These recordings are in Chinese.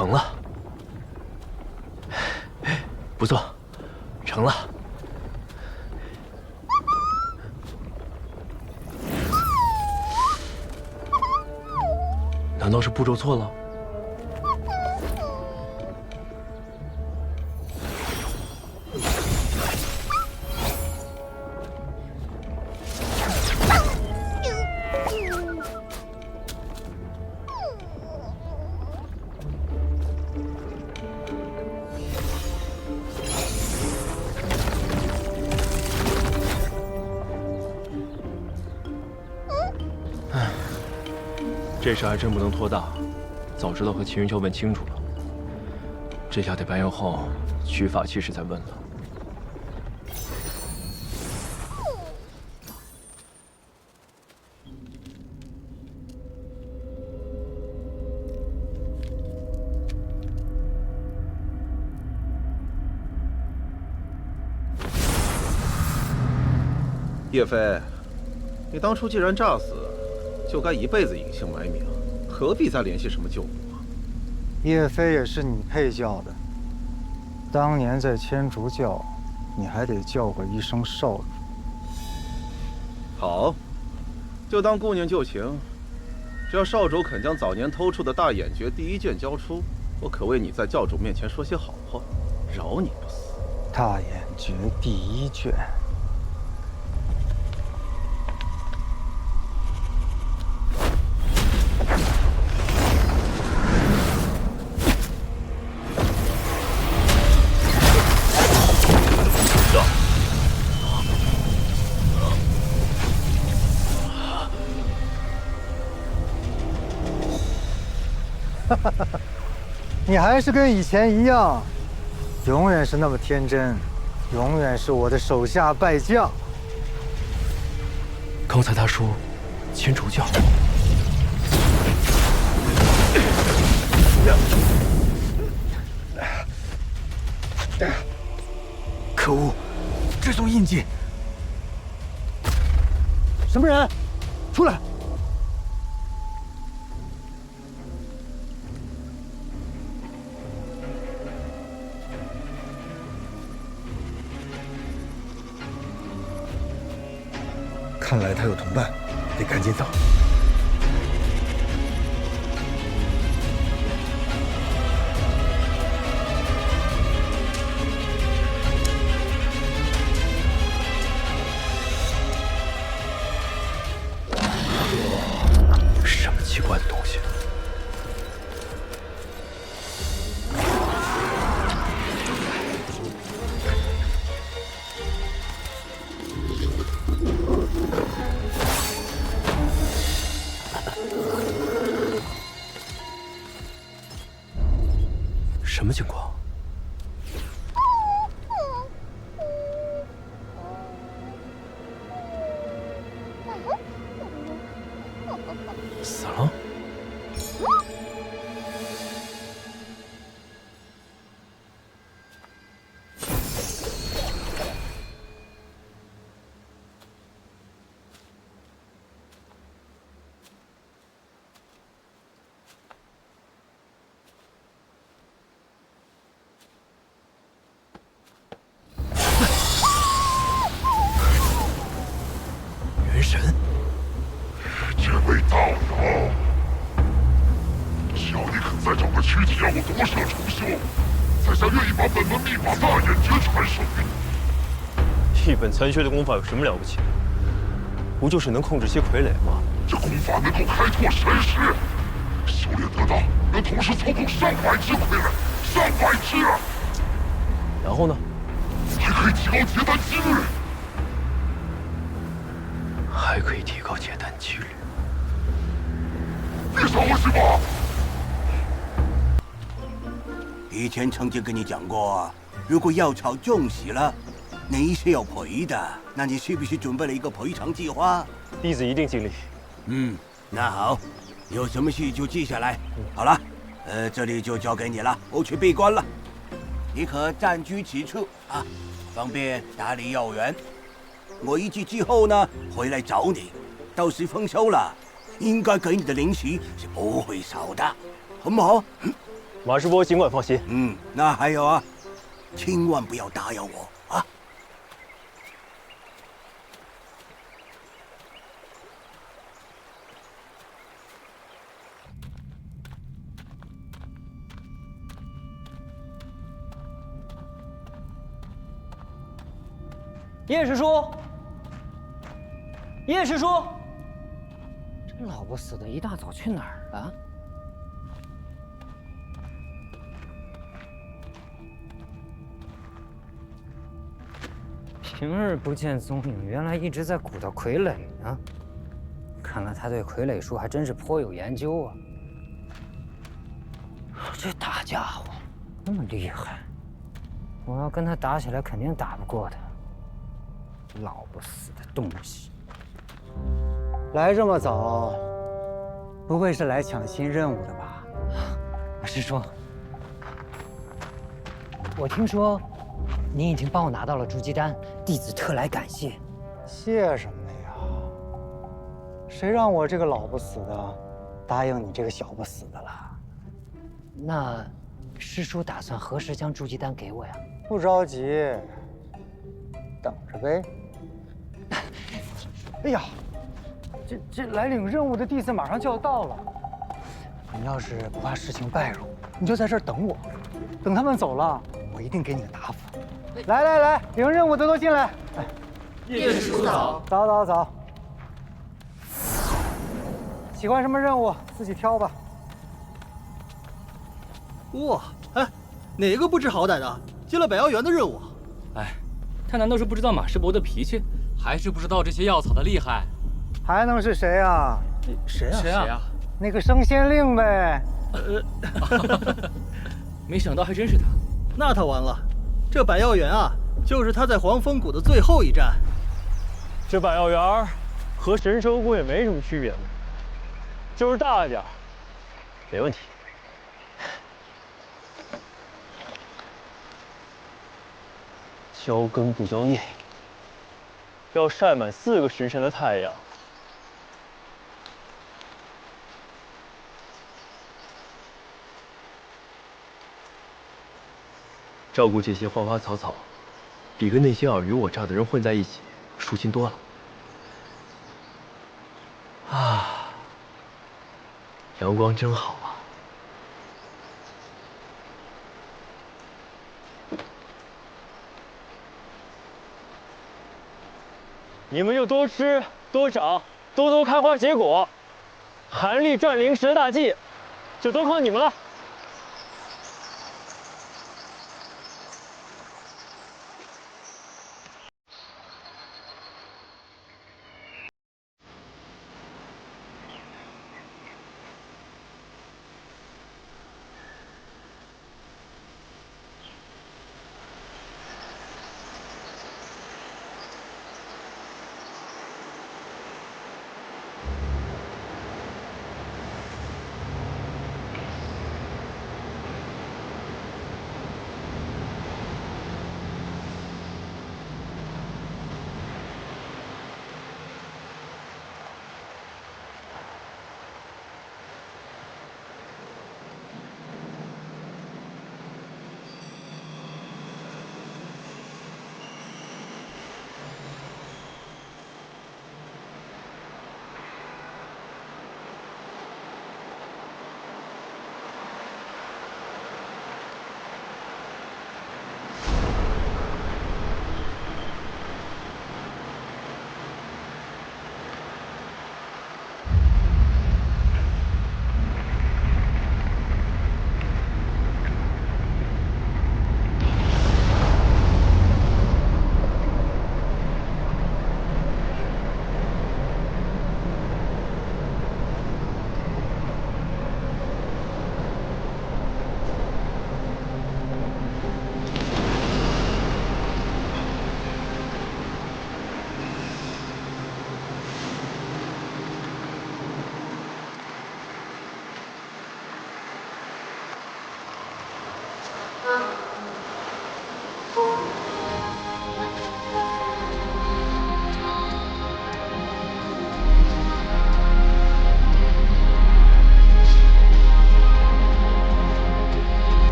成了，不错，成了。难道是步骤错了？这事还真不能拖大，早知道和秦云霄问清楚了。这下得白云后取法器时再问了。叶飞，你当初既然诈死，就该一辈子隐姓埋名，何必再联系什么救母？叶飞也是你配叫的，当年在千竹教，你还得叫过一声少主。好，就当顾念旧情。只要少主肯将早年偷出的大眼诀第一卷交出，我可为你在教主面前说些好话，饶你不死。大眼诀第一卷。你还是跟以前一样，永远是那么天真，永远是我的手下败将。刚才他说千竹教，可恶，这种印记！什么人？出来！看来他有同伴，得赶紧走。什么奇怪的东西？什么情况？死了？元神？这位大佬，只要你肯再找个躯体让我夺舍重修，在下愿意把本门秘法大眼诀传授给你。一本残缺的功法有什么了不起？不就是能控制些傀儡吗？这功法能够开拓神识，修炼得当，能同时操控上百只傀儡，上百只啊！然后呢？还可以提高结丹几率。还可以提高结丹几率。别杀我是吧？以前曾经跟你讲过，如果药草中邪了，你是要赔的。那你是不是准备了一个赔偿计划？弟子一定尽力。那好，有什么事就记下来。好了，这里就交给你了，我去闭关了。你可暂居此处啊，方便打理药园。我一季之后呢，回来找你。到时丰收了，应该给你的零食是不会少的，好不好？马师伯尽管放心。那还有啊，千万不要打扰我啊！叶师叔，叶师叔，这老不死的一大早去哪儿了？平日不见踪影，原来一直在鼓捣傀儡呢。看来他对傀儡术还真是颇有研究啊。这大家伙那么厉害，我要跟他打起来，肯定打不过他。老不死的东西！来这么早，不会是来抢新任务的吧？师叔，我听说您已经帮我拿到了筑基丹，弟子特来感谢。谢什么呀？谁让我这个老不死的答应你这个小不死的了？那师叔打算何时将筑基丹给我呀？不着急，等着呗。哎呀，这来领任务的弟子马上就要到了，你要是不怕事情败露，你就在这儿等我，等他们走了，我一定给你个答复。来，领任务的都进来。哎，叶师叔早。早。喜欢什么任务自己挑吧。哇，哎，哪个不知好歹的接了百妖园的任务？哎，他难道是不知道马师伯的脾气，还是不知道这些药草的厉害？还能是谁啊？谁啊？那个升仙令呗。没想到还真是他。那他完了，这百药园啊，就是他在黄风谷的最后一站。这百药园和神州谷也没什么区别嘛，就是大一点，没问题。交根不交叶，要晒满4个时辰的太阳。照顾这些花花草草，比跟那些尔虞我诈的人混在一起舒心多了。啊，阳光真好啊！你们就多吃多长，多多开花结果，寒力转灵神大计，就都靠你们了。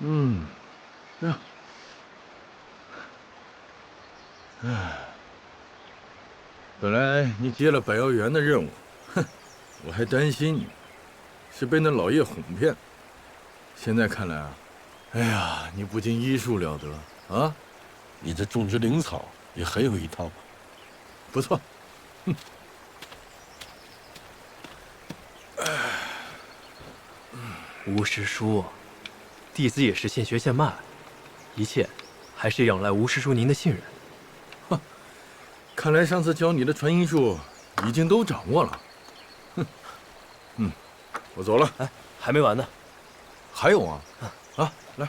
嗯，呀，本来你接了百药园的任务，哼，我还担心你是被那老叶哄骗。现在看来啊，哎呀，你不仅医术了得啊，你这种植灵草也很有一套。不错，哼。吴师叔，弟子也是现学现卖，一切还是仰赖吴师叔您的信任。哼，看来上次教你的传音术已经都掌握了。哼，我走了。哎，还没完呢。还有啊，啊，来。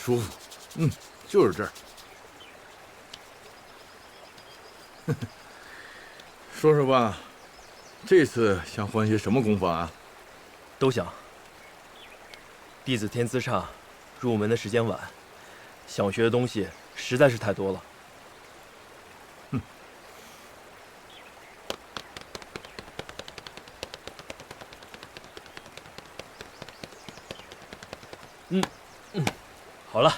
舒服，就是这儿。说说吧，这次想换些什么功法啊？都想。弟子天资差，入门的时间晚，想学的东西实在是太多了。好了。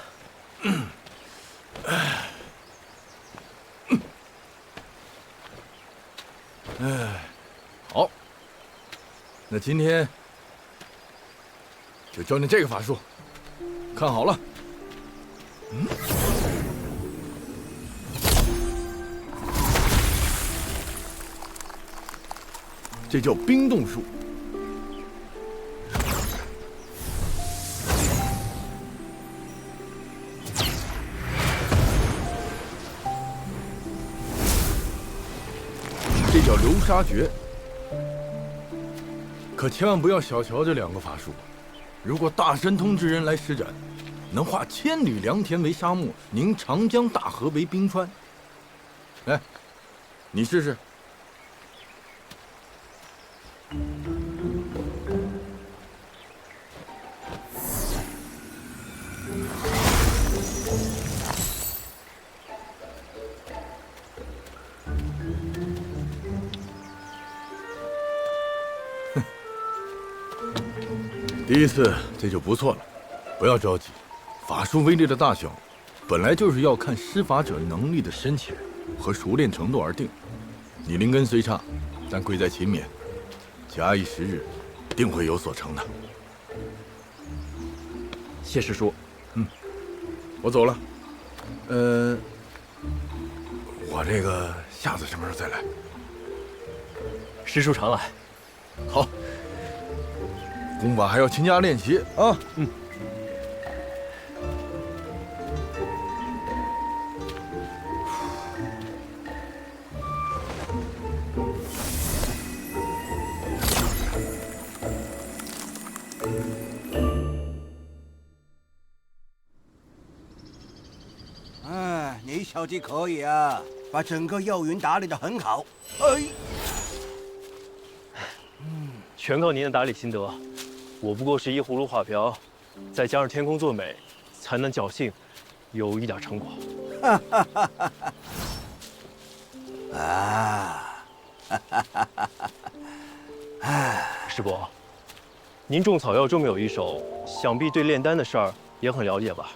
好，那今天就教你这个法术，看好了。这叫冰冻术。这叫流沙诀，可千万不要小瞧这两个法术。如果大神通之人来施展，能化千里良田为沙漠，凝长江大河为冰川。来，你试试。第一次这就不错了，不要着急。法术威力的大小，本来就是要看施法者能力的深浅和熟练程度而定。你灵根虽差，但贵在勤勉，假以时日，定会有所成的。谢师叔。我走了。我这个下次什么时候再来？师叔常来。好。功法还要勤加练习啊！你小子可以啊，把整个药园打理得很好。哎，全靠您的打理心得。我不过是一葫芦画瓢，再加上天空作美，才能侥幸有一点成果。师伯，您种草药这么有一手，想必对炼丹的事儿也很了解吧？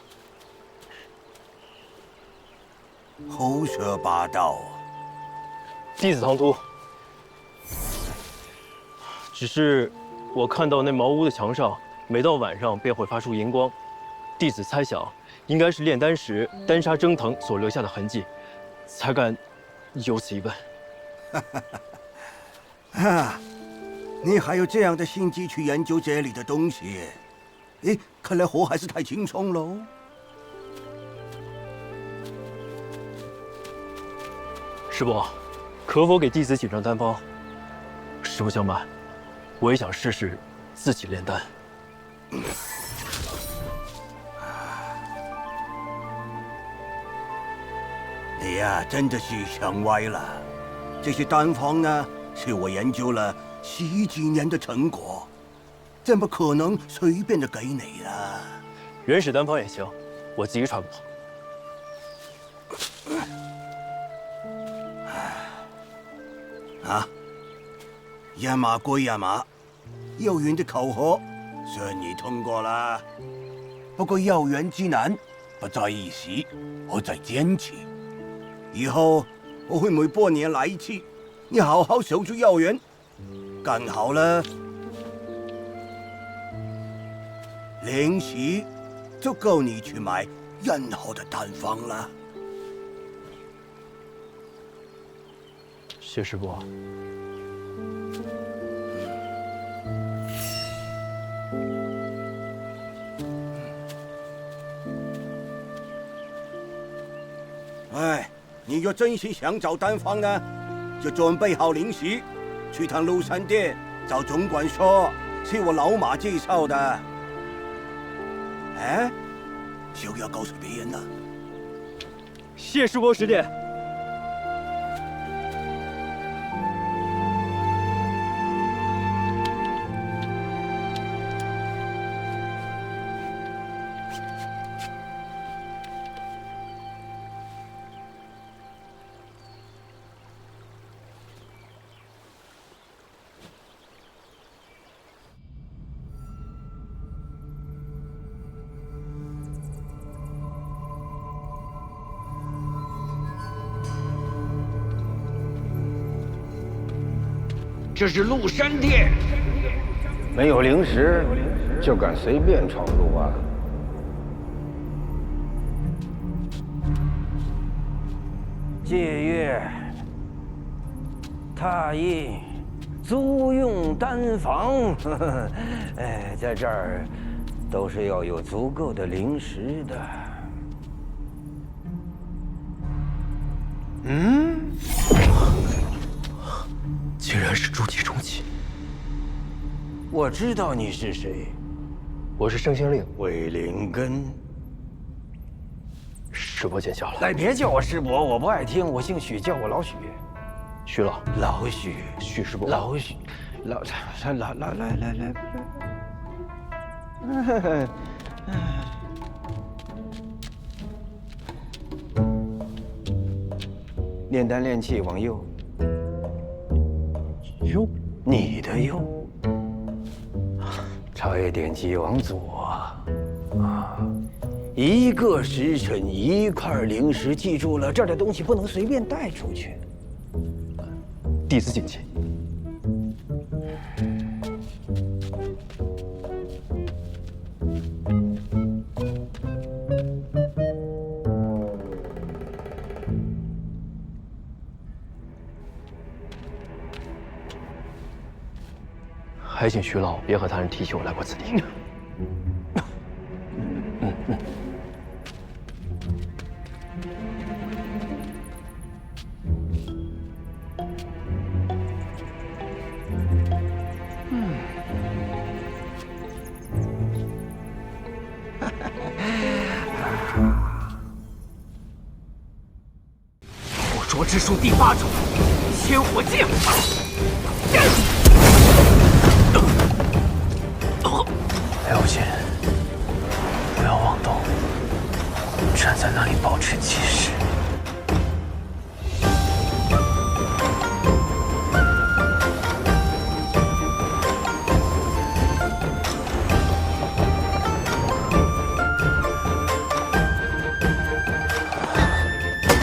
胡说八道！弟子唐突。只是我看到那茅屋的墙上，每到晚上便会发出荧光。弟子猜想，应该是炼丹时丹砂蒸腾所留下的痕迹，才敢有此一问。你还有这样的心机去研究这里的东西？哎，看来活还是太轻松喽。师伯，可否给弟子几张丹方？实不相瞒，我也想试试自己炼丹。你呀，真的是想歪了。这些丹方呢，是我研究了10几年的成果，怎么可能随便的给你呢？原始丹方也行，我自己揣摩。啊，验马归验马，药园的考核顺利通过了。不过药园之难不在一时，而在坚持。以后我会每半年来一次，你好好守住药园，干好了，零食就够你去买任何的丹方了。谢师伯。哎，你若真是想找丹方呢，就准备好零食，去趟鹿山店找总管说，是我老马介绍的。哎，就要告诉别人了。谢师伯指点。这是鹿山店，没有零食就敢随便闯入啊！借阅、拓印、租用丹房，哎，在这儿都是要有足够的零食的。竟然是诸暨重启。我知道你是谁，我是圣仙令韦灵根。师伯见笑了。来，别叫我师伯，我不爱听。我姓许，叫我老许。许老，老许，许师伯，老许，来。炼丹炼气往右。右，你的右。茶叶点击往左。啊，一个时辰一块零食，记住了，这儿的东西不能随便带出去。弟子谨记。还请徐老别和他人提起我来过此地。捕捉之术第8种，千火镜。了解，不要妄动，站在那里保持气势。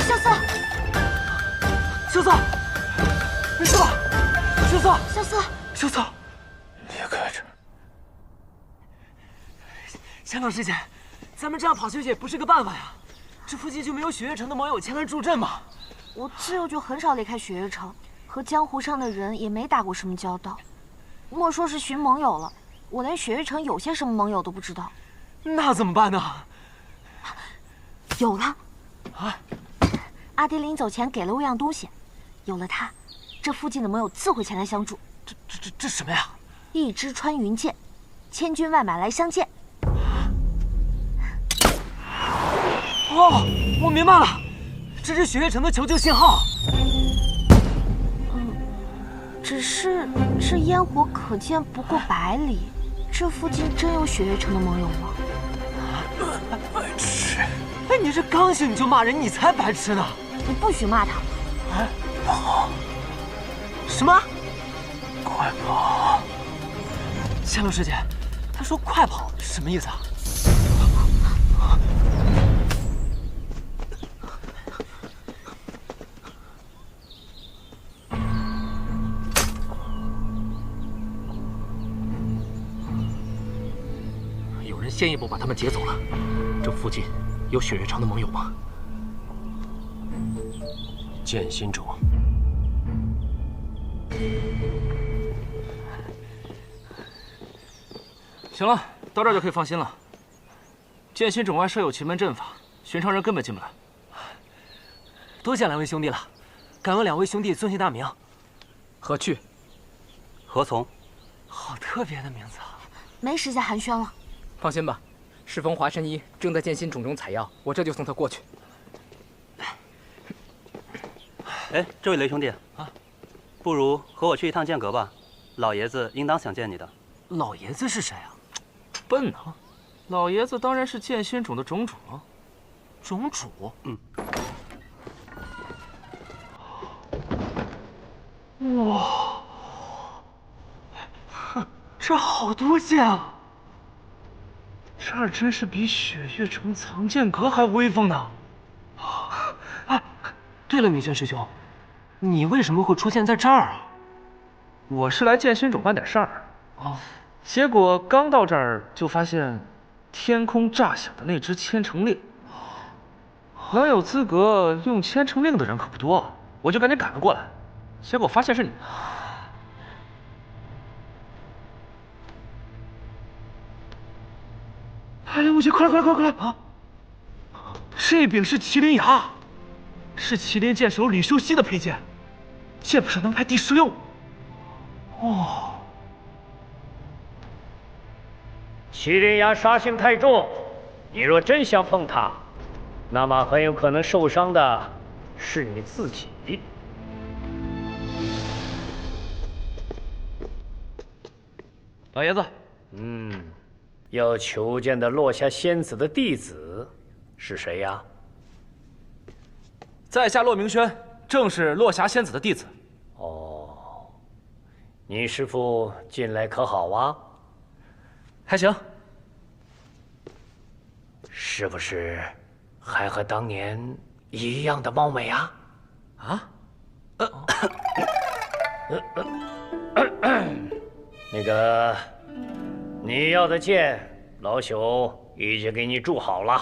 萧瑟，萧瑟，没事吧？萧瑟，萧瑟，萧瑟，离开这儿。香长师姐，咱们这样跑下去也不是个办法呀。这附近就没有雪月城的盟友前来助阵吗？我自幼就很少离开雪月城，和江湖上的人也没打过什么交道。莫说是寻盟友了，我连雪月城有些什么盟友都不知道。那怎么办呢？有了！啊！阿爹临走前给了我样东西，有了它，这附近的盟友自会前来相助。这什么呀？一支穿云箭，千军万马来相见。哦，我明白了，这是雪月城的求救信号。只是这烟火可见不过100里，这附近真有雪月城的盟友吗？是，哎，你这刚醒你就骂人，你才白痴呢！你不许骂他。哎，跑！什么？快跑！仙龙师姐，他说快跑什么意思啊？有人先一步把他们劫走了。这附近有雪月城的盟友吗？剑心种。行了，到这儿就可以放心了。剑心种外设有奇门阵法，寻常人根本进不来。多谢两位兄弟了，敢问两位兄弟尊姓大名？何去？何从？好特别的名字啊！没时间寒暄了。放心吧，适逢华山一正在剑心种中采药，我这就送他过去。哎，这位雷兄弟啊，不如和我去一趟剑阁吧，老爷子应当想见你的。老爷子是谁啊？笨啊！老爷子当然是剑心种的种主啊。种主？嗯。哇，这好多剑啊！这儿真是比雪月城藏剑阁还威风呢！哎，对了，明轩师兄，你为什么会出现在这儿啊？我是来剑心种办点事儿。哦。结果刚到这儿就发现，天空炸响的那只千城令，能有资格用千城令的人可不多，我就赶紧赶了过来。结果发现是你。哎呦我去！快来啊！这柄是麒麟牙，是麒麟剑手吕修西的佩剑，剑谱上能排第16。哦。麒麟牙杀性太重，你若真想碰它，那么很有可能受伤的是你自己。老爷子，要求见的落霞仙子的弟子是谁呀？在下骆明轩，正是落霞仙子的弟子。哦，你师父近来可好啊？还行。是不是还和当年一样的貌美啊？啊？那个，你要的剑，老朽已经给你铸好了。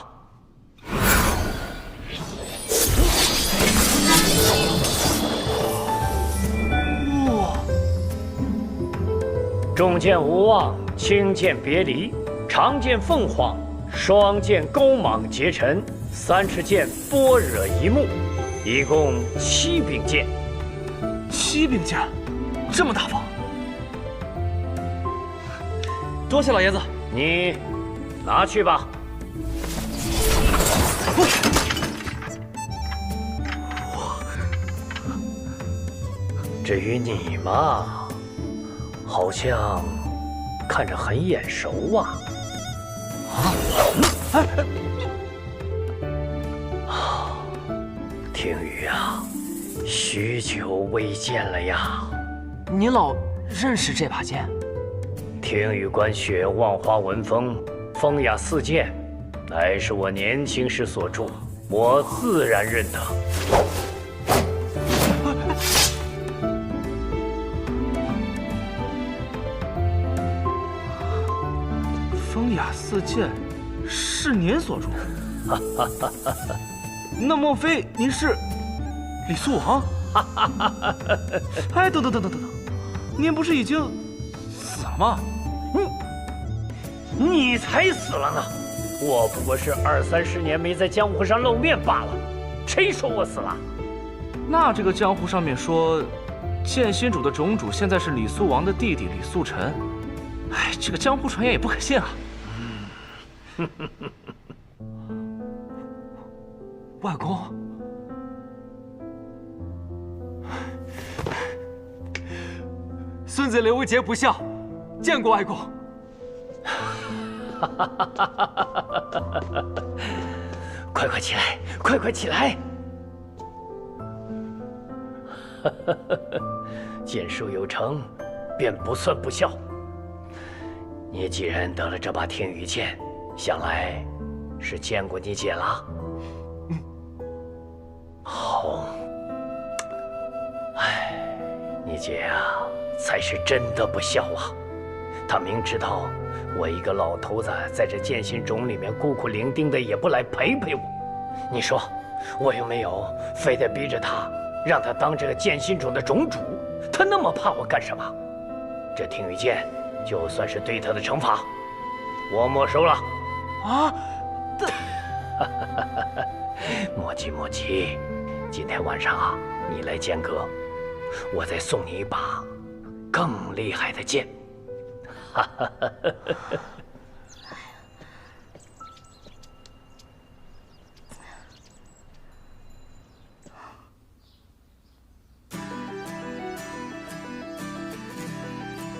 哇！重剑无望，轻剑别离，长剑凤凰，双剑勾芒结尘，三尺剑般若一目，一共7柄剑。7柄剑，这么大方？多谢老爷子。你拿去吧。至于你嘛，好像看着很眼熟啊。听雨啊，许久未见了呀。你老认识这把剑？听雨观雪，万花闻风，风雅四剑，乃是我年轻时所著，我自然认得。风雅四剑是您所著？那莫非您是李素王？哎，等，您不是已经死了吗？你才死了呢！我不过是20-30年没在江湖上露面罢了，谁说我死了？那这个江湖上面说，剑心主的种主现在是李素王的弟弟李素臣。哎，这个江湖传言也不可信啊。外公，孙子刘杰不孝，见过外公。快快起来，快快起来！剑术有成，便不算不孝。你既然得了这把天羽剑，想来是见过你姐了。好。唉，你姐啊，才是真的不孝啊！她明知道我一个老头子在这剑心冢里面孤苦伶仃的，也不来陪陪我。你说，我又没有非得逼着她，让她当这个剑心冢的冢主，她那么怕我干什么？这天羽剑就算是对她的惩罚，我没收了。啊！莫急莫急，今天晚上啊，你来剑阁，我再送你一把更厉害的剑。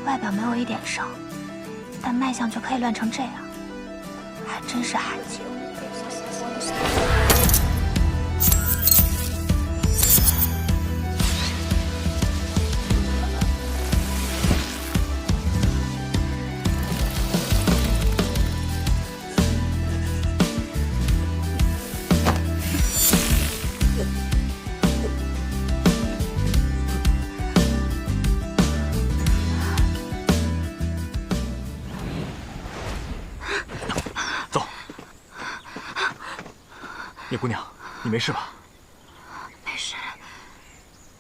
外表没有一点伤，但脉象就可以乱成这样，还真是罕见。叶姑娘，你没事吧？没事，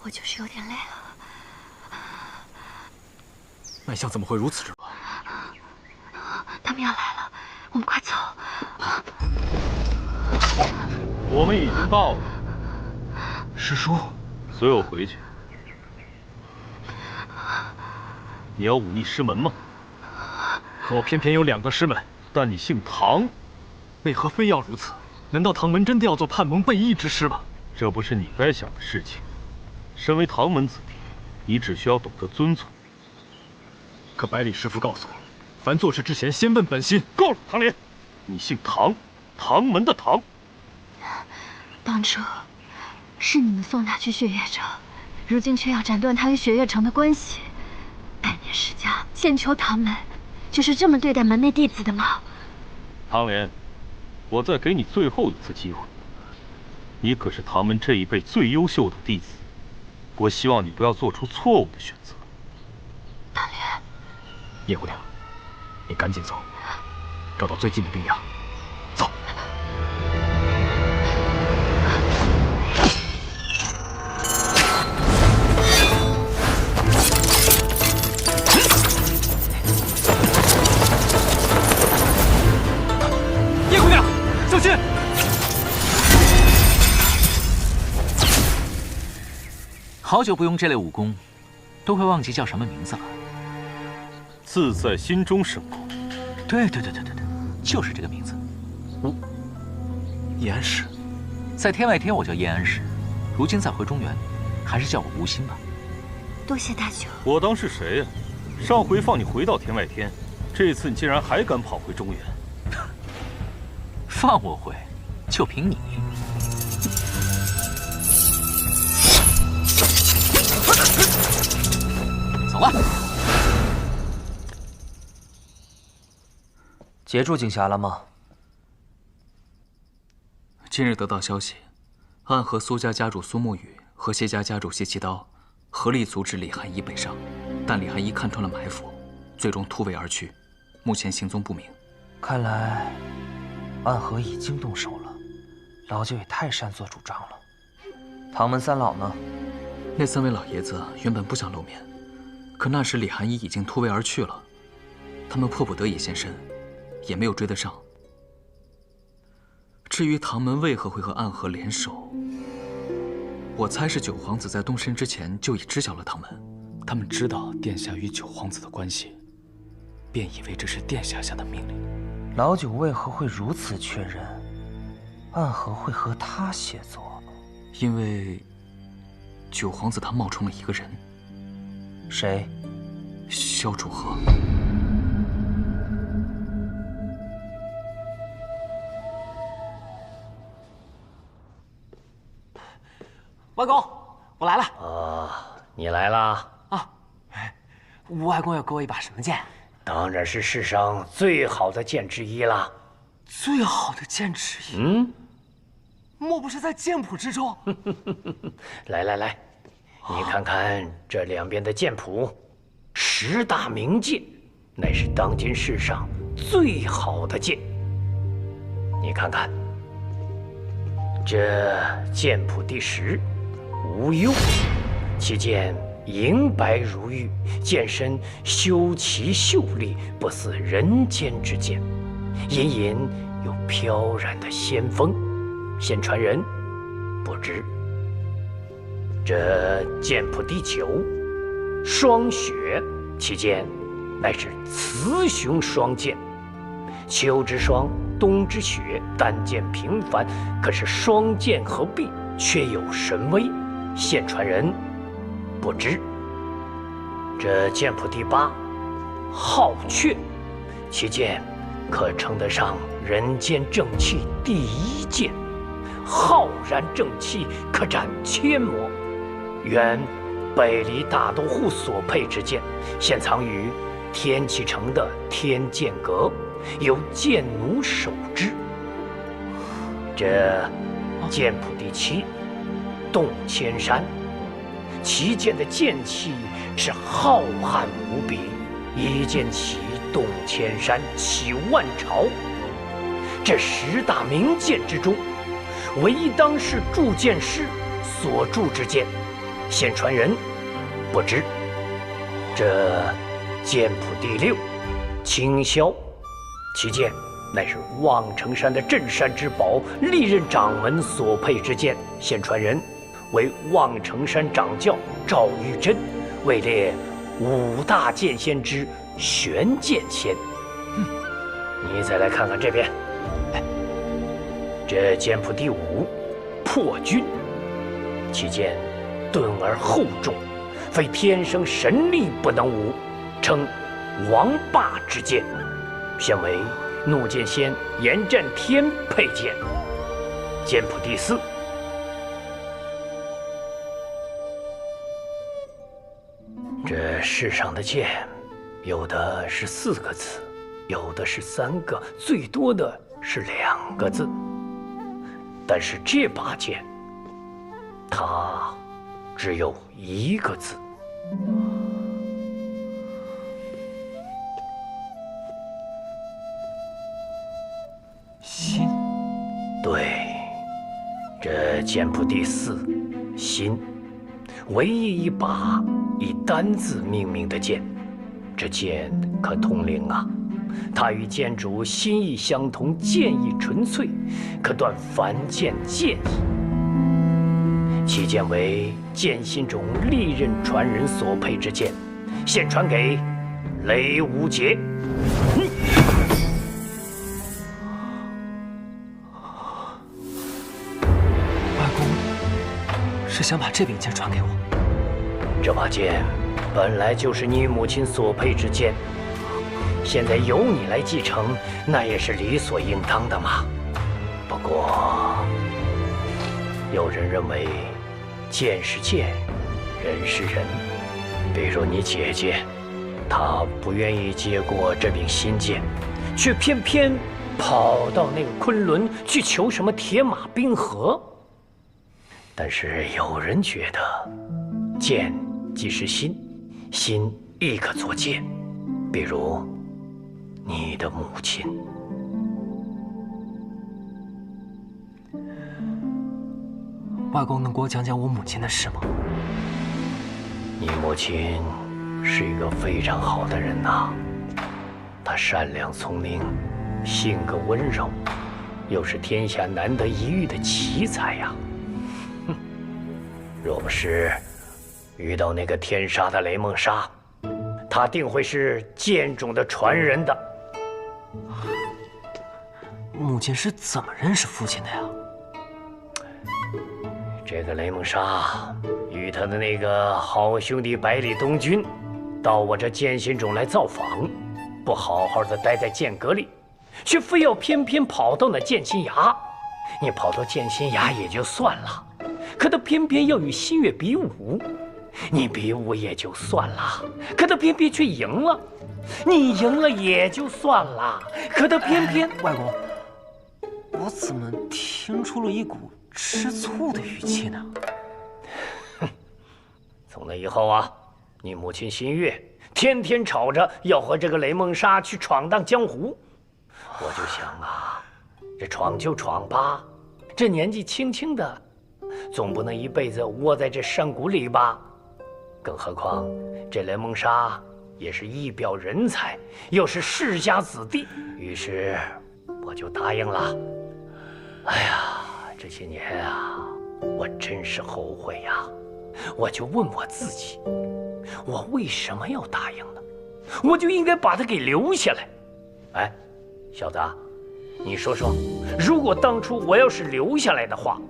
我就是有点累了。脉象怎么会如此之乱？他们要来了，我们快走。我们已经到了。师叔，随我回去。你要忤逆师门吗？可我偏偏有2个师门，但你姓唐，为何非要如此？难道唐门真的要做叛蒙背义之师吗？这不是你该想的事情。身为唐门子弟，你只需要懂得遵从。可百里师傅告诉我，凡做事之前，先问本心。够了，唐林，你姓唐，唐门的唐。当初是你们送他去血月城，如今却要斩断他与血月城的关系。百年世家，先求唐门，就是这么对待门内弟子的吗？唐莲，我再给你最后一次机会。你可是唐门这一辈最优秀的弟子，我希望你不要做出错误的选择。唐莲，叶姑娘，你赶紧走，找到最近的冰崖，走。叶姑娘，小心！好久不用这类武功，都快忘记叫什么名字了。自在心中生功。对，就是这个名字。叶安石，在天外天我叫叶安石，如今再回中原，还是叫我吴心吧。多谢大舅。我当是谁呀？上回放你回到天外天，这次你竟然还敢跑回中原？放我回，就凭你？走了。截住景霞了吗？今日得到消息，暗河苏家家主苏沐雨和谢家家主谢奇刀合力阻止李寒一北上，但李寒一看穿了埋伏，最终突围而去，目前行踪不明。看来暗河已经动手了，老九也太擅作主张了。唐门三老呢？那3位老爷子原本不想露面，可那时李寒一已经突围而去了，他们迫不得已现身，也没有追得上。至于唐门为何会和暗河联手，我猜是九皇子在动身之前就已知晓了唐门，他们知道殿下与九皇子的关系，便以为这是殿下下的命令。老九为何会如此确认暗河会和他协作？因为九皇子他冒充了一个人。谁？萧楚河。外公，我来了。你来啦？外公要给我一把什么剑？当然是世上最好的剑之一啦。最好的剑之一？莫不是在剑谱之中？来，你看看这两边的剑谱，10大名剑，乃是当今世上最好的剑。你看看，这剑谱第10，无忧，其剑银白如玉，剑身修齐秀丽，不似人间之剑，隐隐有飘然的仙风。现传人不知。这剑谱第9，霜雪，其剑乃是雌雄双剑，秋之霜，冬之雪，单剑平凡，可是双剑合璧，却有神威。现传人不知。这剑谱第8，皓阙，其剑可称得上人间正气第1剑，浩然正气，可斩千魔。原北离大都护所佩之剑，现藏于天启城的天剑阁，由剑奴守之。这剑谱第7，洞千山，其剑的剑气是浩瀚无比，一剑起动千山，起万朝。这10大名剑之中，唯一当世铸剑师所铸之剑，现传人不知。这剑谱第6，青霄，其剑乃是望城山的镇山之宝，历任掌门所佩之剑，现传人为望城山掌教赵玉珍，位列5大剑仙之玄剑仙。你再来看看这边，这剑谱第5，破军，其剑钝而厚重，非天生神力不能无，称王霸之剑，现为怒剑仙严战天佩剑。剑谱第4，这世上的剑，有的是4个字，有的是3个，最多的是2个字。但是这把剑，它只有1个字。心。对，这剑谱第4，心，唯一一把以单字命名的剑。这剑可通灵啊，它与剑主心意相通，剑意纯粹，可断凡剑剑意。其剑为剑心中历任传人所佩之剑，现传给雷无节。外公是想把这柄剑传给我？这把剑本来就是你母亲所佩之剑，现在由你来继承，那也是理所应当的嘛。不过，有人认为，剑是剑，人是人。比如你姐姐，她不愿意接过这柄新剑，却偏偏跑到那个昆仑去求什么铁马冰河。但是有人觉得，剑即是心，心亦可作剑。比如你的母亲。外公能给我讲讲我母亲的事吗？你母亲是一个非常好的人呐，她善良聪明，性格温柔，又是天下难得一遇的奇才呀。哼，若不是遇到那个天杀的雷梦莎，她定会是剑种的传人的。母亲是怎么认识父亲的呀？这个雷梦莎与他的那个好兄弟百里东军，到我这剑心冢来造访，不好好的待在剑阁里，却非要偏偏跑到那剑心崖。你跑到剑心崖也就算了，可他偏偏要与新月比武。你比武也就算了，可他偏偏却赢了。你赢了也就算了，可他偏偏……外公，我怎么听出了一股吃醋的语气呢？哼，从那以后啊，你母亲新月天天吵着要和这个雷梦莎去闯荡江湖。我就想啊，这闯就闯吧，这年纪轻轻的，总不能一辈子窝在这山谷里吧？更何况这雷梦莎也是一表人才，又是世家子弟，于是我就答应了。哎呀，这些年啊，我真是后悔呀！我就问我自己，我为什么要答应呢？我就应该把他给留下来。哎，小子，你说说，如果当初我要是留下来的话，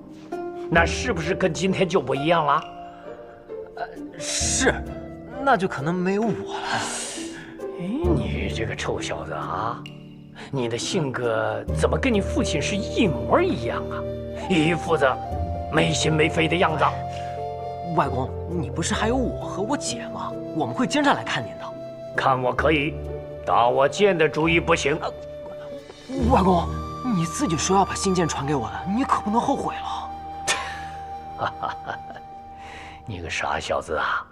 那是不是跟今天就不一样了？是，那就可能没有我了。哎，你这个臭小子啊，你的性格怎么跟你父亲是一模一样啊？一副子没心没肺的样子。外公，你不是还有我和我姐吗？我们会经常来看您的。看我可以，打我剑的主意不行。外公，你自己说要把信件传给我的，你可不能后悔了。哈哈哈！你个傻小子啊！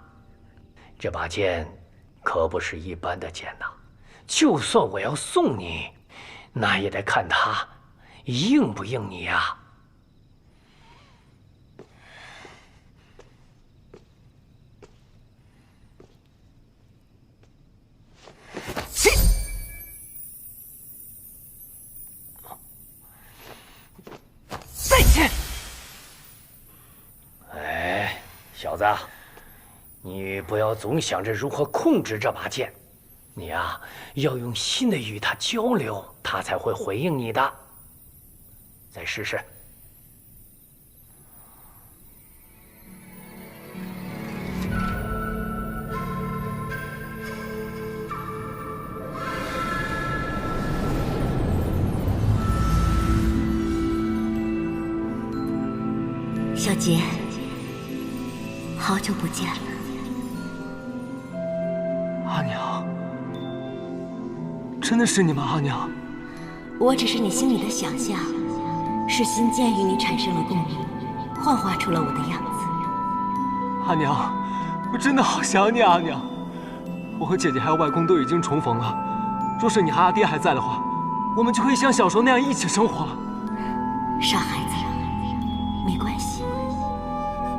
这把剑可不是一般的剑呐，就算我要送你，那也得看它应不应你呀。再见。哎，小子，你不要总想着如何控制这把剑，你呀，要用心的与它交流，它才会回应你的。再试试。小杰，好久不见了。阿娘，真的是你吗？阿娘，我只是你心里的想象，是心剑与你产生了共鸣，幻化出了我的样子。阿娘，我真的好想你，阿娘。我和姐姐还有外公都已经重逢了，若是你和阿爹还在的话，我们就可以像小时候那样一起生活了。傻孩子，没关系，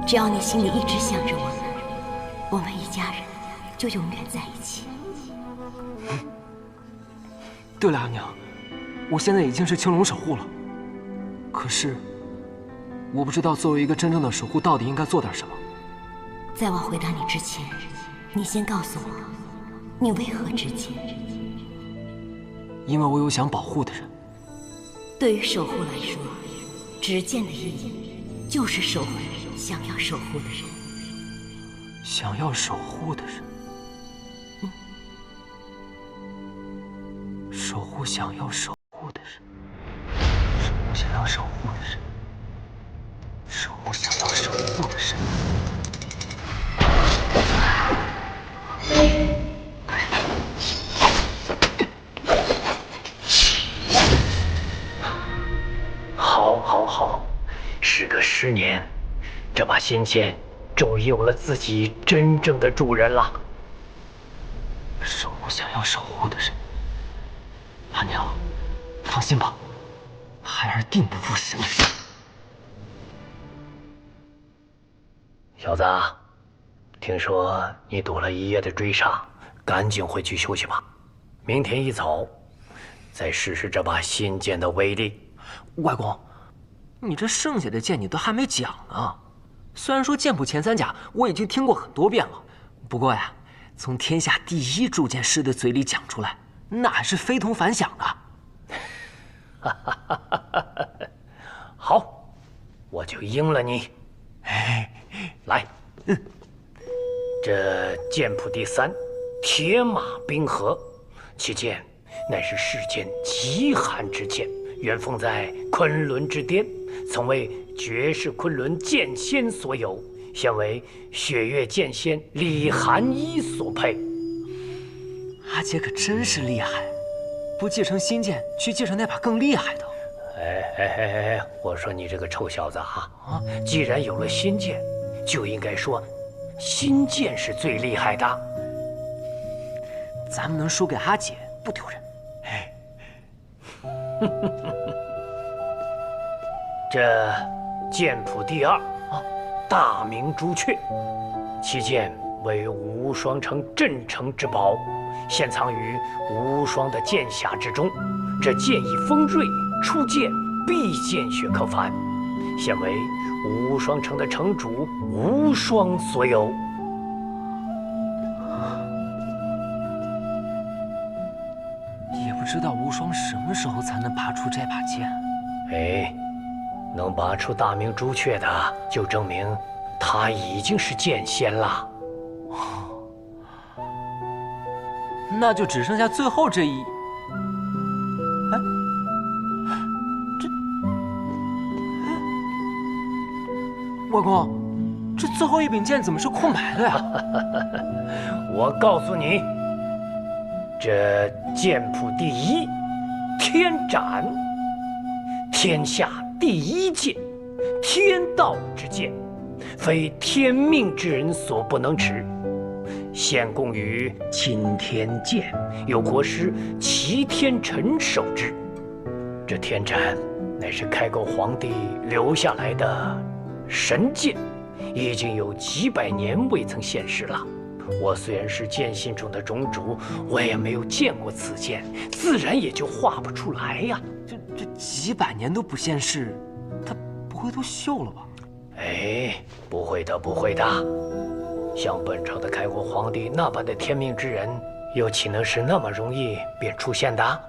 只要你心里一直想着我们，我们一家人就永远在一起。对了，阿娘，我现在已经是青龙守护了，可是我不知道作为一个真正的守护到底应该做点什么。在我回答你之前，你先告诉我，你为何执剑？因为我有想保护的人。对于守护来说，执剑的意义就是守护想要守护的人。想要守护的人。守护想要守护的人。守护想要守护的人。守护想要守护的人。好，时隔10年，这把仙剑终于有了自己真正的主人了。守护想要守护的人。阿娘，放心吧，孩儿定不负使命。小子，听说你躲了1夜的追杀，赶紧回去休息吧。明天一早，再试试这把仙剑的威力。外公，你这剩下的剑你都还没讲呢。虽然说剑谱前3甲我已经听过很多遍了，不过呀，从天下第1铸剑师的嘴里讲出来，那还是非同凡响的。好，我就应了你。来，这剑谱第3，铁马冰河，其剑乃是世间极寒之剑，原封在昆仑之巅，曾为绝世昆仑剑仙所有，现为雪月剑仙李寒衣所配。阿杰可真是厉害，不继承新剑，去继承那把更厉害的。哎！我说你这个臭小子啊！既然有了新剑，就应该说新剑是最厉害的。咱们能输给阿杰，不丢人。这剑谱第2大明朱雀，其剑为无双城镇城之宝，现藏于无双的剑匣之中。这剑意锋锐，出剑必见血可翻，现为无双城的城主无双所有。也不知道无双什么时候才能拔出这把剑。能拔出大明朱雀的，就证明他已经是剑仙了。那就只剩下最后这一。外公，这最后一柄剑怎么是空白的呀？我告诉你，这剑谱第1，天斩，天下第1剑，天道之剑，非天命之人所不能持。现供于钦天监，有国师齐天辰守之。这天斩乃是开国皇帝留下来的神剑，已经有几百年未曾现世了。我虽然是剑心中的种主，我也没有见过此剑，自然也就画不出来呀。这几百年都不现世，他不会都锈了吧？不会的，不会的。像本朝的开国皇帝那般的天命之人，又岂能是那么容易便出现的？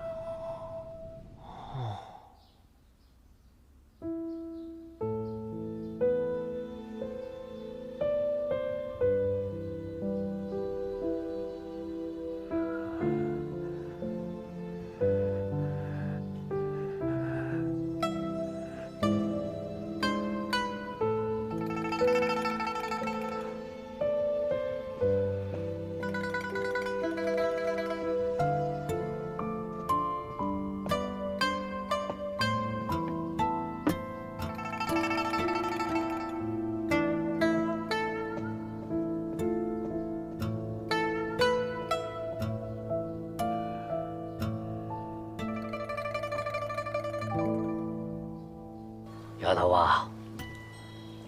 丫头啊，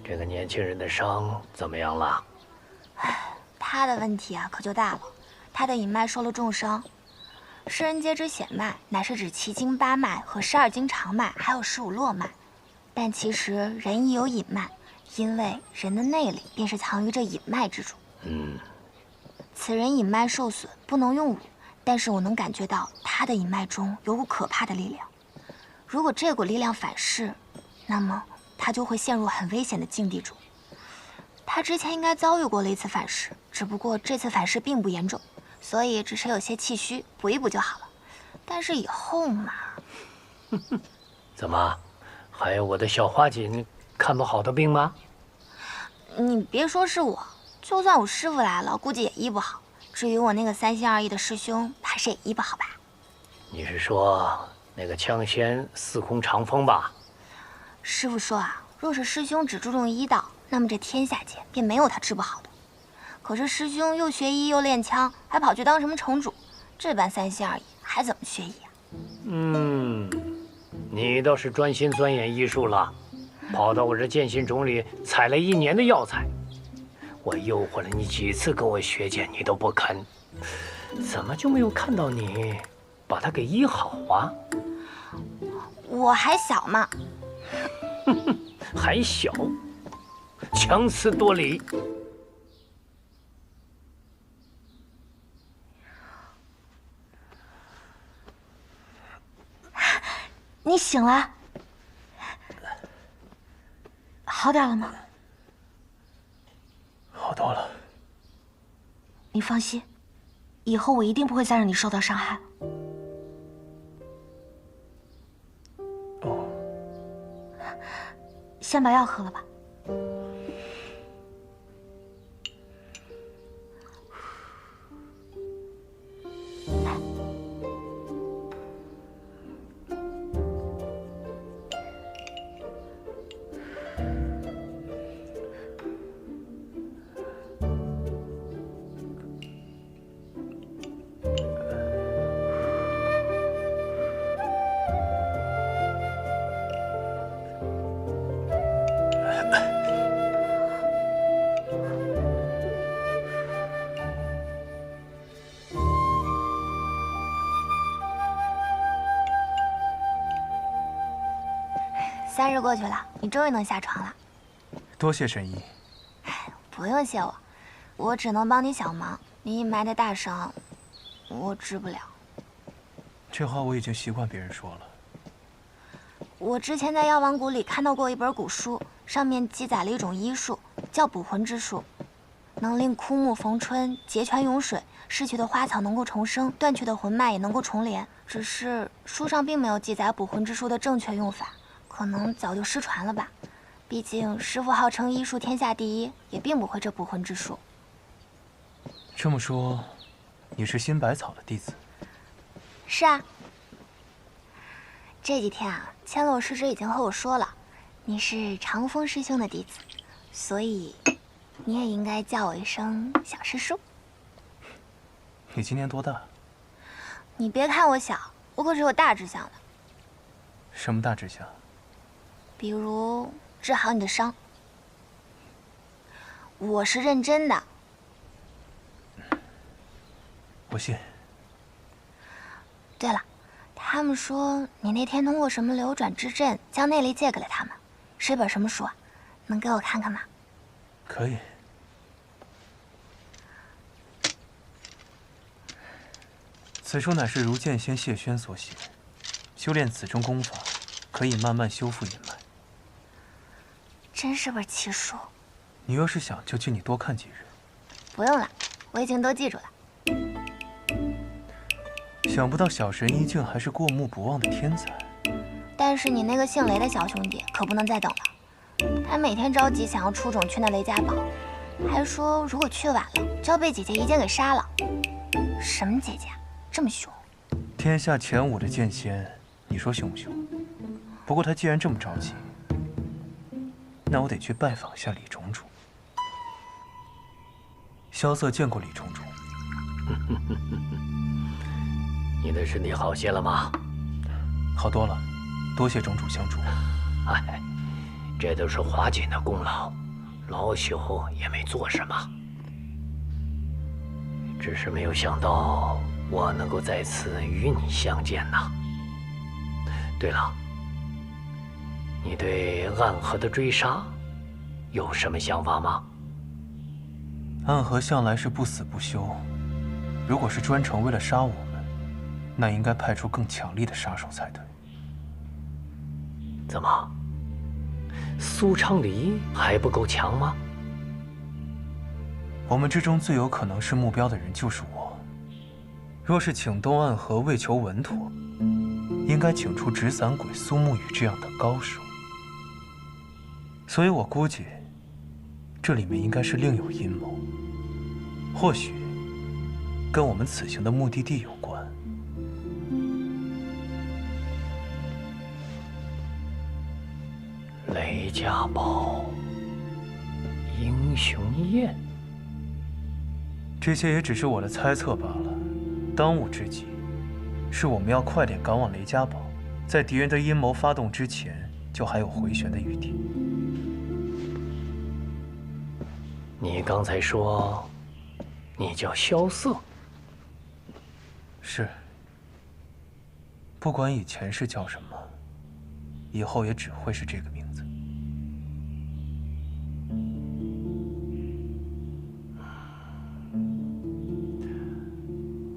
这个年轻人的伤怎么样了？他的问题啊可就大了，他的隐脉受了重伤。世人皆知显脉乃是指奇经八脉和12经长脉，还有15络脉。但其实人亦有隐脉，因为人的内里便是藏于这隐脉之中。此人隐脉受损，不能用武，但是我能感觉到他的隐脉中有股可怕的力量。如果这股力量反噬，那么他就会陷入很危险的境地中。他之前应该遭遇过了一次反噬，只不过这次反噬并不严重，所以只是有些气虚，补一补就好了。但是以后嘛……怎么，还有我的小花锦看不好的病吗？你别说是我，就算我师傅来了，估计也医不好。至于我那个3心2意的师兄，怕是也医不好吧？你是说那个枪仙司空长风吧？师傅说啊，若是师兄只注重医道，那么这天下间便没有他治不好的。可是师兄又学医又练枪，还跑去当什么城主，这般3心2意还怎么学医啊？你倒是专心钻研医术了，跑到我这剑心冢里采了1年的药材。我诱惑了你几次跟我学剑，你都不肯，怎么就没有看到你把他给医好啊？我还小嘛。还小，强词夺理。你醒了，好点了吗？好多了。你放心，以后我一定不会再让你受到伤害了。先把药喝了吧。3日过去了，你终于能下床了。多谢神医。不用谢我，我只能帮你小忙。你隐埋的大伤，我治不了。这话我已经习惯别人说了。我之前在药王谷里看到过一本古书，上面记载了一种医术，叫捕魂之术，能令枯木逢春，结泉涌水，逝去的花草能够重生，断去的魂脉也能够重连。只是书上并没有记载捕魂之术的正确用法。可能早就失传了吧，毕竟师傅号称医术天下第一，也并不会这捕魂之术。这么说，你是新百草的弟子？是啊。这几天啊，千落师侄已经和我说了，你是长风师兄的弟子，所以你也应该叫我一声小师叔。你今年多大？你别看我小，我可是有大志向的。什么大志向？比如治好你的伤，我是认真的。我信。对了，他们说你那天通过什么流转之阵将内力借给了他们，是一本什么书啊？能给我看看吗？可以。此书乃是如剑仙谢轩所写，修炼此中功法，可以慢慢修复阴脉。真是本奇书。你要是想，就请你多看几日。不用了，我已经都记住了。想不到小神医竟还是过目不忘的天才。但是你那个姓雷的小兄弟可不能再等了，他每天着急想要出种去那雷家堡，还说如果去晚了就要被姐姐一剑给杀了。什么姐姐啊，这么凶？天下前5的剑仙，你说凶不凶？不过他既然这么着急，那我得去拜访一下李种种。萧瑟见过李种种。你的身体好些了吗？好多了，多谢种种相助。哎，这都是华锦的功劳，老朽也没做什么，只是没有想到我能够在此与你相见呐。对了，你对暗河的追杀有什么想法吗？暗河向来是不死不休，如果是专程为了杀我们，那应该派出更强力的杀手才对。怎么，苏昌黎还不够强吗？我们之中最有可能是目标的人就是我。若是请东暗河为求稳妥，应该请出纸伞鬼苏沐雨这样的高手。所以我估计，这里面应该是另有阴谋，或许跟我们此行的目的地有关。雷家堡，英雄宴，这些也只是我的猜测罢了。当务之急，是我们要快点赶往雷家堡，在敌人的阴谋发动之前，就还有回旋的余地。你刚才说，你叫萧瑟？是。不管以前是叫什么，以后也只会是这个名字。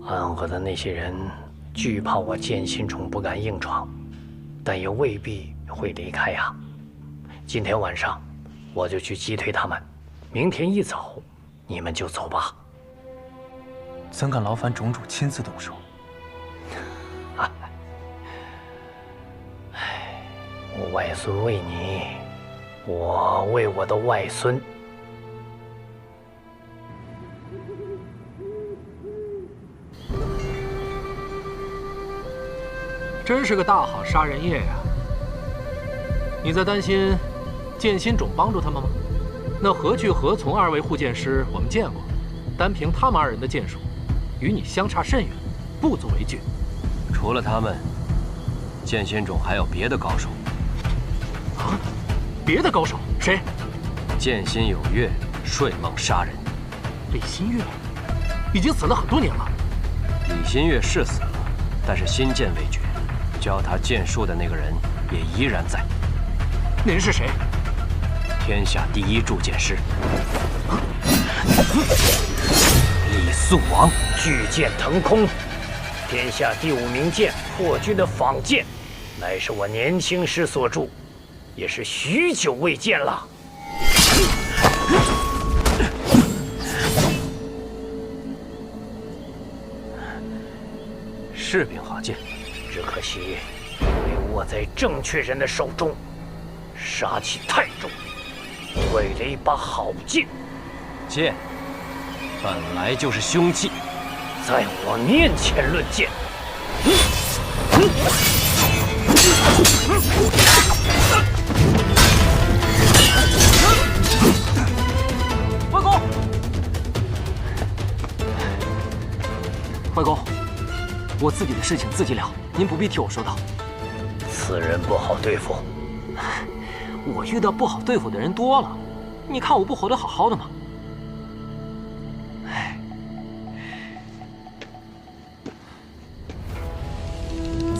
暗河的那些人惧怕我剑心虫不敢硬闯，但也未必会离开呀。今天晚上我就去击退他们，明天一早你们就走吧。怎敢劳烦种主亲自动手？我外孙为你我为我的外孙。真是个大好杀人夜呀！你在担心剑心种帮助他们吗？那何去何从二位护剑师我们见过，单凭他们二人的剑术，与你相差甚远，不足为惧。除了他们，剑心种还有别的高手。啊？别的高手？谁？剑心有月，睡梦杀人。李新月已经死了很多年了。李新月是死了，但是心剑未绝，教他剑术的那个人也依然在。那人是谁？天下第一铸剑师，李素王。巨剑腾空，天下第5名剑破军的仿剑，乃是我年轻时所铸，也是许久未见了。是柄好剑，只可惜被握在正确人的手中，杀气太重，毁了一把好剑。剑本来就是凶器，在我面前论剑。外公，外公，我自己的事情自己了，您不必替我说道。此人不好对付。我遇到不好对付的人多了，你看我不活得好好的吗？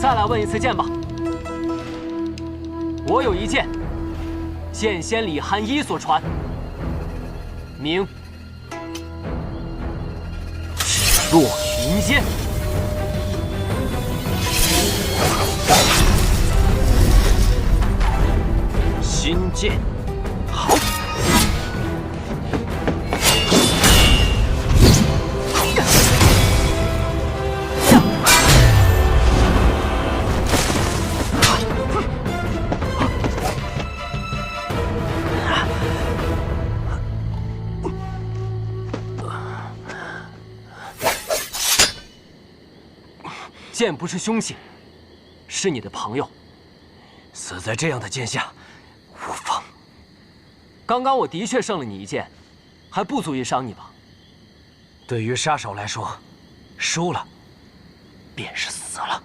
再来问一次剑吧。我有一剑，剑仙李寒一所传，名赤若云剑。心剑，好。剑不是凶器，是你的朋友，死在这样的剑下，无妨。刚刚我的确胜了你一剑，还不足以伤你吧？对于杀手来说，输了便是死了。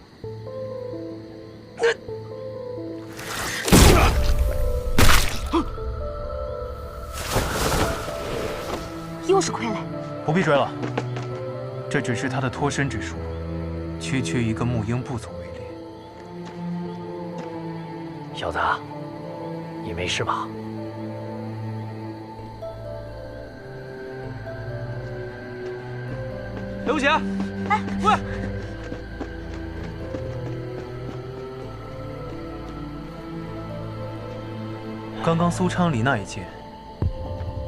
又是傀儡。不必追了，这只是他的脱身之术，区区一个木鹰不足为虑。小子，你没事吧？刘不邪，哎，喂！刚刚苏昌黎那一剑，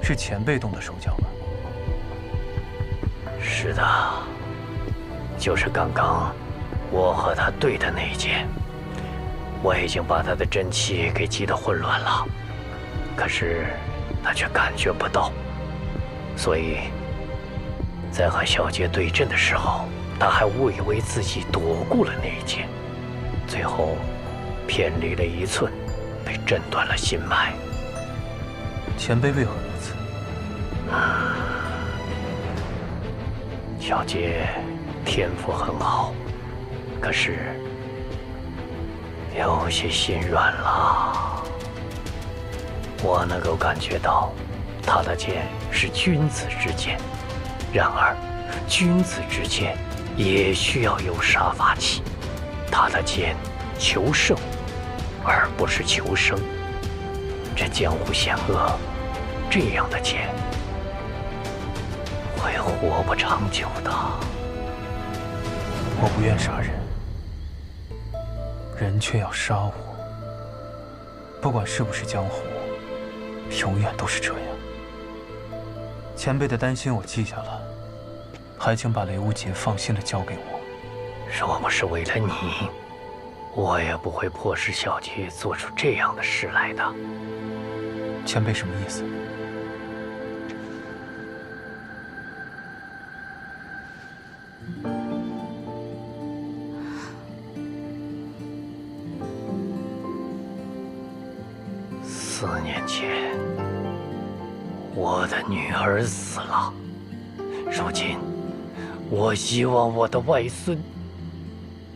是前辈动的手脚吧？是的，就是刚刚我和他对的那一剑，我已经把他的真气给击得混乱了，可是他却感觉不到，所以在和小杰对阵的时候，他还误以为自己躲过了那一剑，最后偏离了1寸，被震断了心脉。前辈为何如此？小杰天赋很好，可是有些心软了。我能够感觉到，他的剑是君子之剑，然而君子之剑也需要有杀伐气。他的剑求胜，而不是求生。这江湖险恶，这样的剑会活不长久的。我不愿杀人，人却要杀我。不管是不是江湖，永远都是这样。前辈的担心我记下了，还请把雷无节放心的交给我。若不是为了你，我也不会迫使小杰做出这样的事来的。前辈什么意思？4年前，我的女儿死了。如今，我希望我的外孙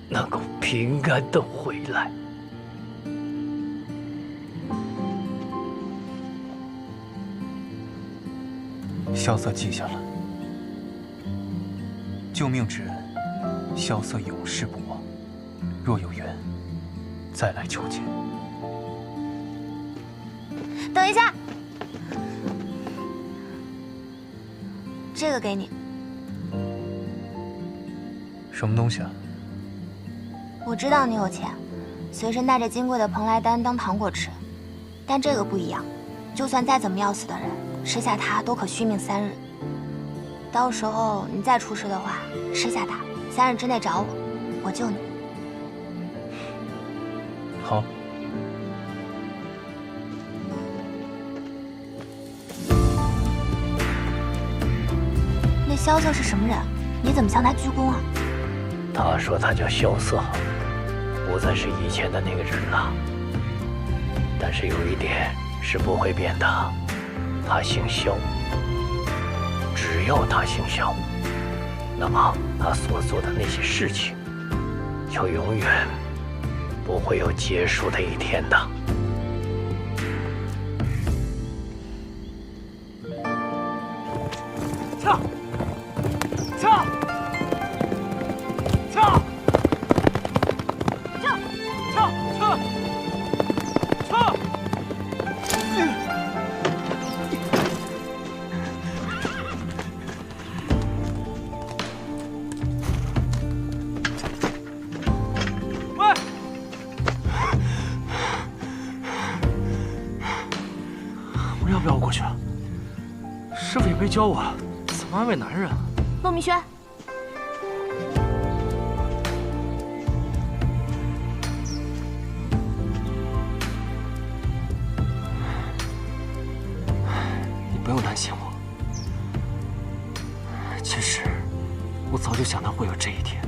能够平安的回来。萧瑟记下了。救命之恩，萧瑟永世不忘。若有缘，再来求见。等一下，这个给你。什么东西啊？我知道你有钱，随身带着金贵的蓬莱丹当糖果吃，但这个不一样，就算再怎么要死的人，吃下它都可续命3日。到时候你再出事的话，吃下它，3日之内找我，我救你。好。那萧瑟是什么人？你怎么向他鞠躬啊？他说他叫萧瑟，不再是以前的那个人了。但是有一点是不会变的，他姓萧。只要他姓萧，那么他所做的那些事情，就永远不会有结束的一天的。跳！跳！跳！跳！跳！跳！跳！喂！我要不要过去？师傅也没教我怎么安慰男人啊。陆明轩，你不用担心我。其实，我早就想到会有这一天。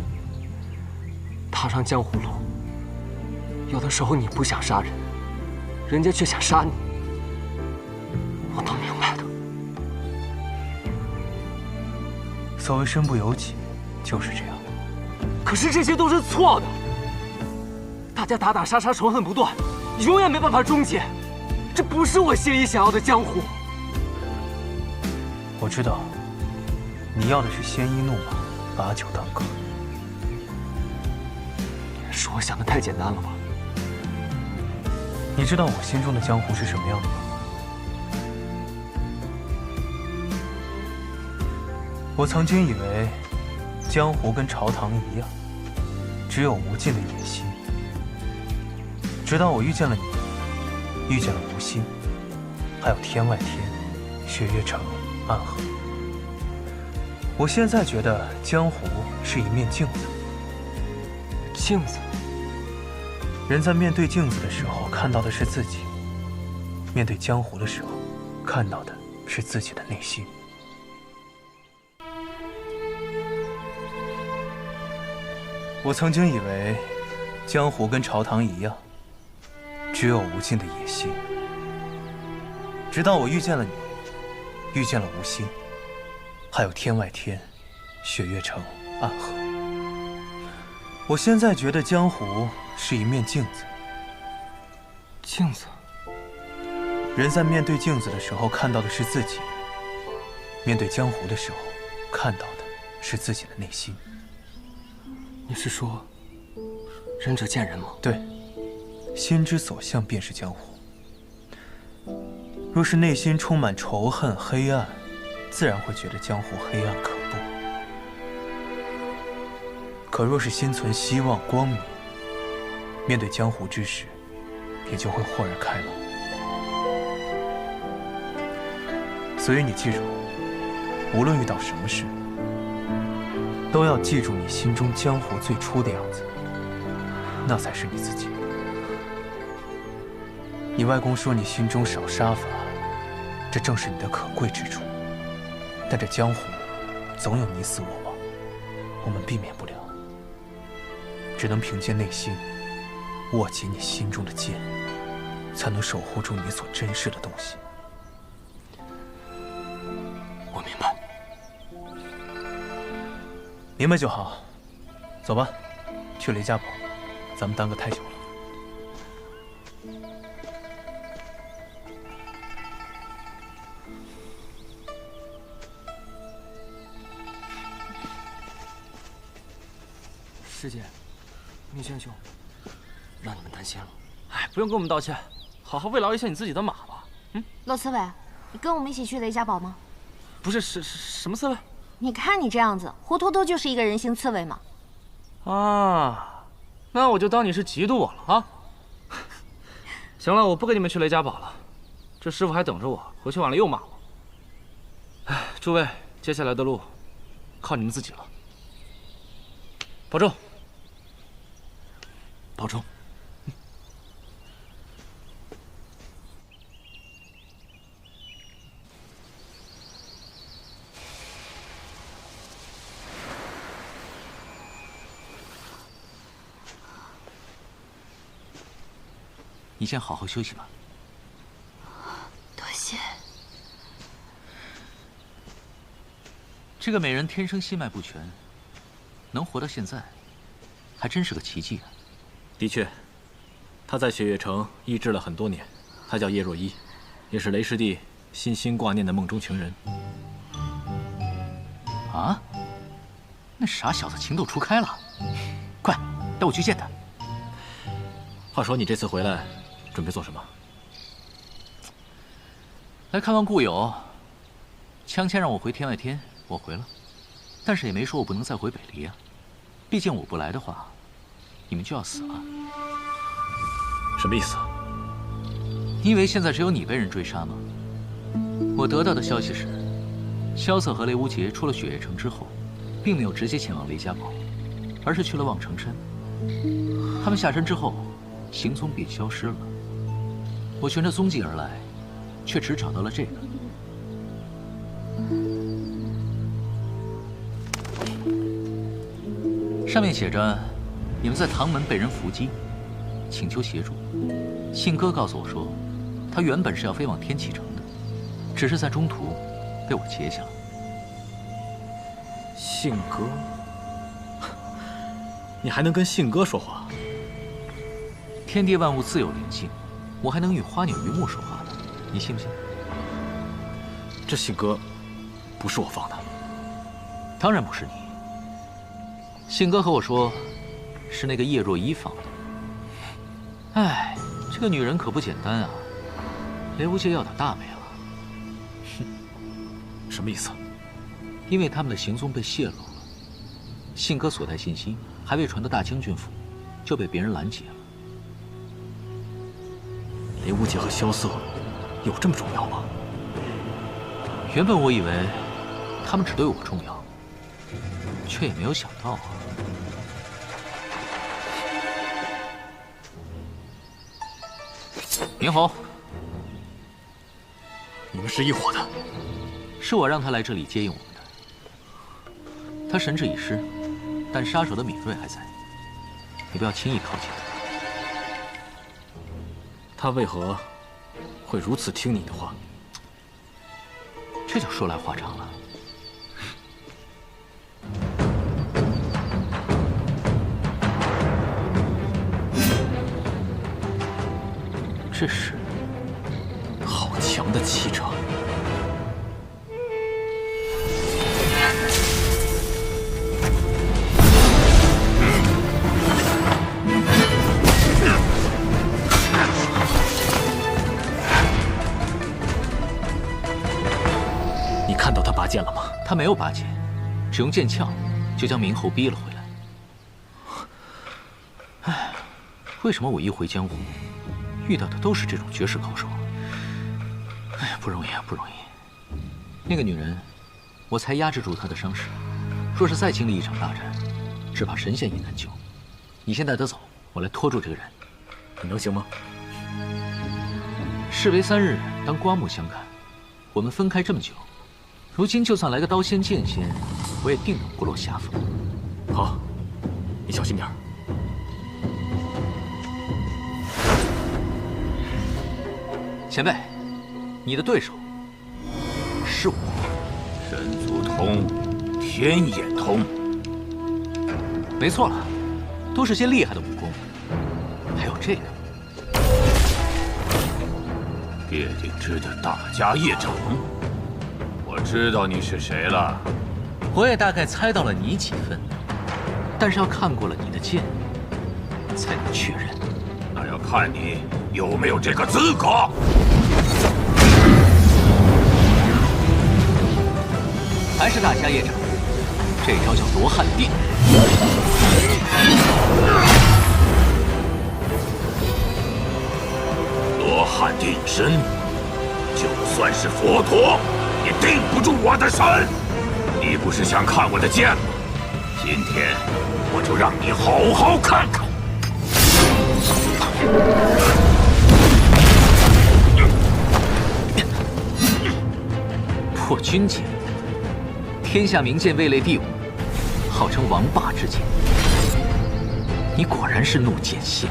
踏上江湖路，有的时候你不想杀人，人家却想杀你，我都明白的。所谓身不由己，就是这样。可是这些都是错的，大家打打杀杀，仇恨不断，永远没办法终结。这不是我心里想要的江湖。我知道，你要的是鲜衣怒马，把酒当歌。是我想的太简单了吧？你知道我心中的江湖是什么样的吗？我曾经以为，江湖跟朝堂一样，只有无尽的野心。直到我遇见了你，遇见了无心，还有天外天、雪月城、暗河。我现在觉得江湖是一面镜子。镜子。人在面对镜子的时候看到的是自己，面对江湖的时候看到的是自己的内心。我曾经以为，江湖跟朝堂一样，只有无尽的野心。直到我遇见了你，遇见了无心，还有天外天、雪月城、暗河。我现在觉得江湖是一面镜子。镜子。人在面对镜子的时候看到的是自己，面对江湖的时候看到的是自己的内心。你是说，仁者见仁吗？对，心之所向便是江湖。若是内心充满仇恨、黑暗，自然会觉得江湖黑暗可怖。可若是心存希望、光明，面对江湖之时，也就会豁然开朗。所以你记住，无论遇到什么事，都要记住你心中江湖最初的样子，那才是你自己。你外公说你心中少杀伐，这正是你的可贵之处。但这江湖总有你死我亡，我们避免不了，只能凭借内心握紧你心中的剑，才能守护住你所珍视的东西。我明白，明白就好。走吧，去雷家堡，咱们耽搁太久了。师姐，明轩兄，让你们担心了。哎，不用跟我们道歉，好好慰劳一下你自己的马吧。骆刺猬，你跟我们一起去雷家堡吗？不是，什么刺猬？你看你这样子，活脱脱就是一个人形刺猬嘛。啊，那我就当你是嫉妒我了啊。行了，我不跟你们去雷家堡了，这师傅还等着我，回去晚了又骂我。哎，诸位，接下来的路靠你们自己了，保重。保重。你先好好休息吧。多谢。这个美人天生心脉不全，能活到现在，还真是个奇迹啊。的确，她在雪月城医治了很多年。她叫叶若依，也是雷师弟心心挂念的梦中情人。啊？那傻小子情窦初开了，快带我去见他。话说你这次回来，准备做什么？来看望故友。枪签让我回天外天，我回了，但是也没说我不能再回北离啊。毕竟我不来的话，你们就要死了。什么意思？你以为现在只有你被人追杀吗？我得到的消息是，萧瑟和雷无杰出了雪月城之后，并没有直接前往雷家堡，而是去了望城山。他们下山之后，行踪便消失了。我循着踪迹而来，却只找到了这个。上面写着，你们在唐门被人伏击，请求协助。信鸽告诉我说，他原本是要飞往天启城的，只是在中途被我截下了。信鸽？你还能跟信鸽说话？天地万物自有灵性，我还能与花鸟鱼木说话呢，你信不信？这信鸽不是我放的。当然不是你。信鸽和我说，是那个叶若依放的。哎，这个女人可不简单啊！雷无界要打大没了。哼，什么意思？因为他们的行踪被泄露了，信鸽所带信息还未传到大将军府，就被别人拦截了。雷无界和萧瑟有这么重要吗？原本我以为他们只对我重要，却也没有想到啊。明侯，你们是一伙的。是我让他来这里接应我们的。他神志已失，但杀手的敏锐还在，你不要轻易靠近他。他为何会如此听你的话？这就说来话长了。这是好强的气场！你看到他拔剑了吗？他没有拔剑，只用剑鞘就将明侯逼了回来。唉，为什么我一回江湖，遇到的都是这种绝世高手？哎呀，不容易啊，不容易。那个女人，我才压制住她的伤势。若是再经历一场大战，只怕神仙也难救。你先带她走，我来拖住这个人，你能行吗？士为3日，当刮目相看。我们分开这么久，如今就算来个刀仙剑仙，我也定能不落下风。好，你小心点儿。前辈，你的对手是我。神足通，天眼通。没错了，都是些厉害的武功。还有这个，叶鼎之的大家业长。我知道你是谁了。我也大概猜到了你几分，但是要看过了你的剑，才能确认。那要看你有没有这个资格。还是大家业长，这招叫罗汉定。罗汉定身，就算是佛陀也定不住我的身。你不是想看我的剑吗？今天我就让你好好看看。破军剑，天下名剑位列第5，号称王霸之剑。你果然是怒剑仙。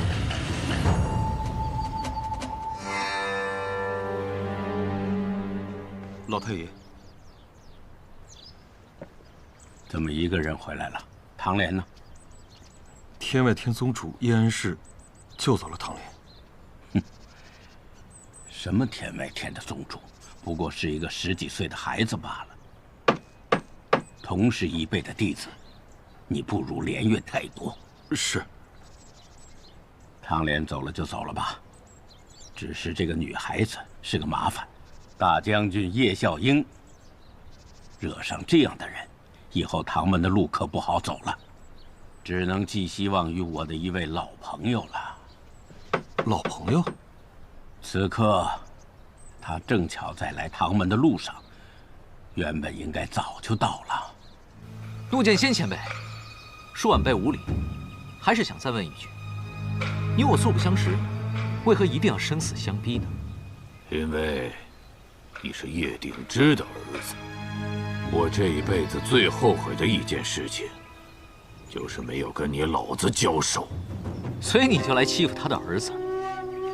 老太爷，怎么一个人回来了？唐莲呢？天外天宗主叶安世救走了唐莲。哼，什么天外天的宗主，不过是一个10几岁的孩子罢了。同是一辈的弟子，你不如连月太多。是。唐莲走了就走了吧，只是这个女孩子是个麻烦。大将军叶孝英惹上这样的人，以后唐门的路可不好走了，只能寄希望于我的一位老朋友了。老朋友？此刻他正巧在来唐门的路上，原本应该早就到了。陆剑仙前辈，恕晚辈无礼，还是想再问一句：你我素不相识，为何一定要生死相逼呢？因为你是叶鼎之的儿子，我这一辈子最后悔的一件事情，就是没有跟你老子交手。所以你就来欺负他的儿子，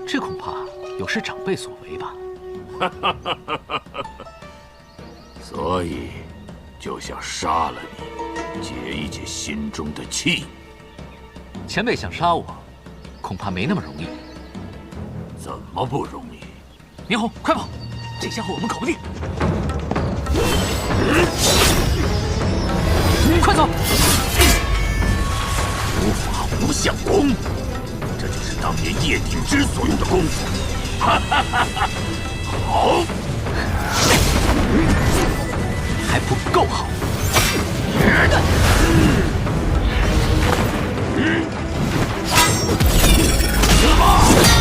这恐怕有失长辈所为吧？所以就想杀了你，解一解心中的气。前辈想杀我，恐怕没那么容易。怎么不容易？明红，快跑！这家伙我们搞不定。快走！无法无相功，这就是当年叶鼎之所用的功夫。好，还不够好。死吧！